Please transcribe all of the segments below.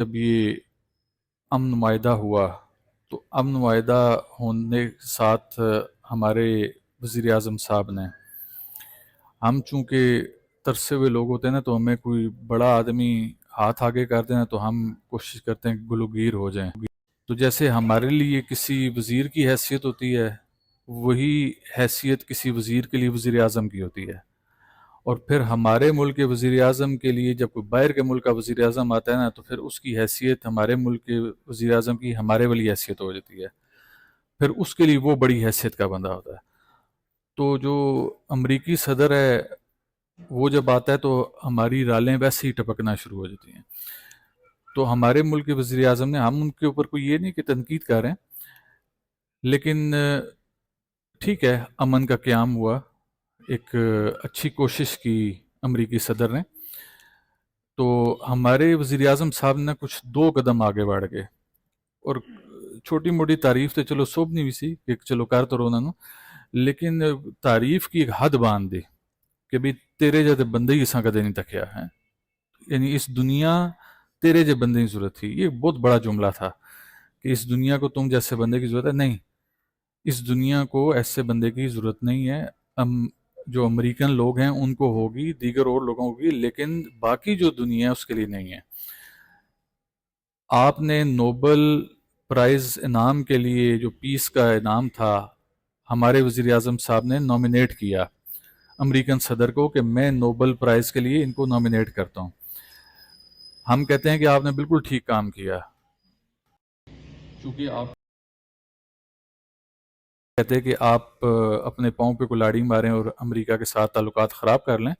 جب یہ امن معاہدہ ہوا تو امن معاہدہ ہونے کے ساتھ ہمارے وزیر اعظم صاحب نے، ہم چونکہ ترسے ہوئے لوگ ہوتے ہیں نا، تو ہمیں کوئی بڑا آدمی ہاتھ آگے کر دیں تو ہم کوشش کرتے ہیں کہ گلوگیر ہو جائیں. تو جیسے ہمارے لیے کسی وزیر کی حیثیت ہوتی ہے، وہی حیثیت کسی وزیر کے لیے وزیر اعظم کی ہوتی ہے. اور پھر ہمارے ملک کے وزیر اعظم کے لیے جب کوئی باہر کے ملک کا وزیر اعظم آتا ہے نا، تو پھر اس کی حیثیت ہمارے ملک کے وزیر اعظم کی ہمارے والی حیثیت ہو جاتی ہے. پھر اس کے لیے وہ بڑی حیثیت کا بندہ ہوتا ہے. تو جو امریکی صدر ہے وہ جب آتا ہے تو ہماری رالیں ویسے ہی ٹپکنا شروع ہو جاتی ہیں. تو ہمارے ملک کے وزیر اعظم نے، ہم ان کے اوپر کوئی یہ نہیں کہ تنقید کر رہے ہیں، لیکن ٹھیک ہے، امن کا قیام ہوا، ایک اچھی کوشش کی امریکی صدر نے. تو ہمارے وزیر اعظم صاحب نے کچھ 2 قدم آگے بڑھ گئے، اور چھوٹی موٹی تعریف تو چلو سوبنی بھی سی کہ چلو کر تو رونا نو، لیکن تعریف کی ایک حد باندھ دی کہ بھی تیرے جیسے بندے ہی اساں کدے نہیں تکیا ہے، یعنی اس دنیا تیرے جیسے بندے کی ضرورت تھی. یہ بہت بڑا جملہ تھا کہ اس دنیا کو تم جیسے بندے کی ضرورت ہے. نہیں، اس دنیا کو ایسے بندے کی ضرورت نہیں ہے. جو امریکن لوگ ہیں ان کو ہوگی، دیگر اور لوگوں کو ہوگی، لیکن باقی جو دنیا ہے اس کے لیے نہیں ہے. آپ نے نوبل پرائز انعام کے لیے جو پیس کا انعام تھا، ہمارے وزیر اعظم صاحب نے نامینیٹ کیا امریکن صدر کو کہ میں نوبل پرائز کے لیے ان کو نامینیٹ کرتا ہوں. ہم کہتے ہیں کہ آپ نے بالکل ٹھیک کام کیا، چونکہ آپ کہتے ہیں کہ آپ اپنے پاؤں پہ کلاڑی ماریں اور امریکہ کے ساتھ تعلقات خراب کر لیں.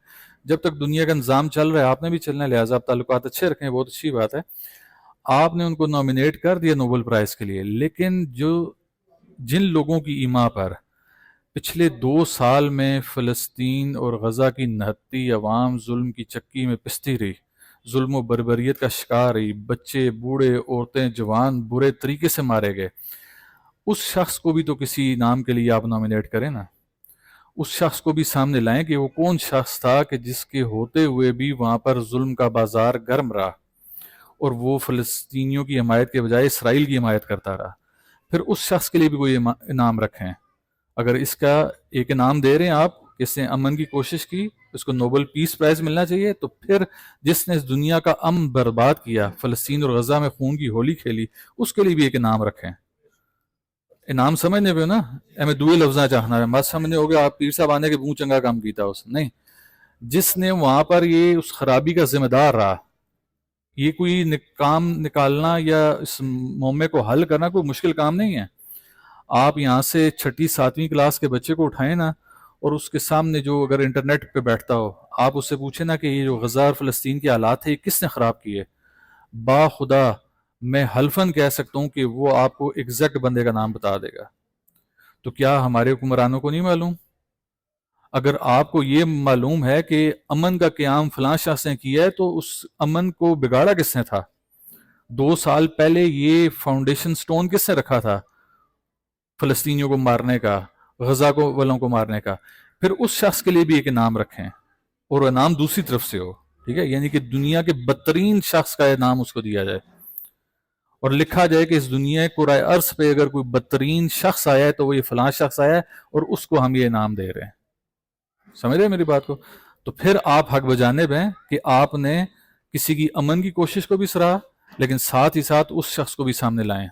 جب تک دنیا کا نظام چل رہا ہے آپ نے بھی چلنا ہے، لہٰذا آپ تعلقات اچھے رکھیں، بہت اچھی بات ہے. آپ نے ان کو نامینیٹ کر دیا نوبل پرائز کے لیے، لیکن جن لوگوں کی ایما پر پچھلے 2 سال میں فلسطین اور غزہ کی نہتی عوام ظلم کی چکی میں پستی رہی، ظلم و بربریت کا شکار رہی، بچے بوڑھے عورتیں جوان برے طریقے سے مارے گئے، اس شخص کو بھی تو کسی انعام کے لیے آپ نامینیٹ کریں نا. اس شخص کو بھی سامنے لائیں کہ وہ کون شخص تھا کہ جس کے ہوتے ہوئے بھی وہاں پر ظلم کا بازار گرم رہا اور وہ فلسطینیوں کی حمایت کے بجائے اسرائیل کی حمایت کرتا رہا. پھر اس شخص کے لیے بھی کوئی انعام رکھیں. اگر اس کا ایک انعام دے رہے ہیں آپ کہ اس نے امن کی کوشش کی، اس کو نوبل پیس پرائز ملنا چاہیے، تو پھر جس نے اس دنیا کا امن برباد کیا، فلسطین اور غزہ میں خون کی ہولی کھیلی، اس کے لیے بھی ایک انعام رکھیں. انعام سمجھنے پہ نا میں دوئے لفظاں چاہنا ہے، مت سمجھنے ہو گیا آپ پیر صاحب آنے کے بہت چنگا کام کیتا اس نہیں. جس نے وہاں پر یہ اس خرابی کا ذمہ دار رہا، یہ کوئی کام نکالنا یا اس معمے کو حل کرنا کوئی مشکل کام نہیں ہے. آپ یہاں سے 6 7ویں کلاس کے بچے کو اٹھائیں نا، اور اس کے سامنے جو اگر انٹرنیٹ پہ بیٹھتا ہو، آپ اس سے پوچھیں نا کہ یہ جو غزہ اور فلسطین کے حالات ہیں یہ کس نے خراب کیے، با خدا میں حلفاً کہہ سکتا ہوں کہ وہ آپ کو ایگزیکٹ بندے کا نام بتا دے گا. تو کیا ہمارے حکمرانوں کو نہیں معلوم؟ اگر آپ کو یہ معلوم ہے کہ امن کا قیام فلاں شخص نے کیا ہے، تو اس امن کو بگاڑا کس نے تھا؟ 2 سال پہلے یہ فاؤنڈیشن سٹون کس نے رکھا تھا فلسطینیوں کو مارنے کا، غزہ کو والوں کو مارنے کا؟ پھر اس شخص کے لیے بھی ایک انعام رکھیں، اور انعام دوسری طرف سے ہو، ٹھیک ہے، یعنی کہ دنیا کے بدترین شخص کا انعام اس کو دیا جائے، اور لکھا جائے کہ اس دنیا کرۂ ارض پہ اگر کوئی بدترین شخص آیا ہے تو وہ یہ فلاں شخص آیا ہے اور اس کو ہم یہ انعام دے رہے ہیں. سمجھ رہے ہیں میری بات کو؟ تو پھر آپ حق بجانب ہیں کہ آپ نے کسی کی امن کی کوشش کو بھی سراہا، لیکن ساتھ ہی ساتھ اس شخص کو بھی سامنے لائیں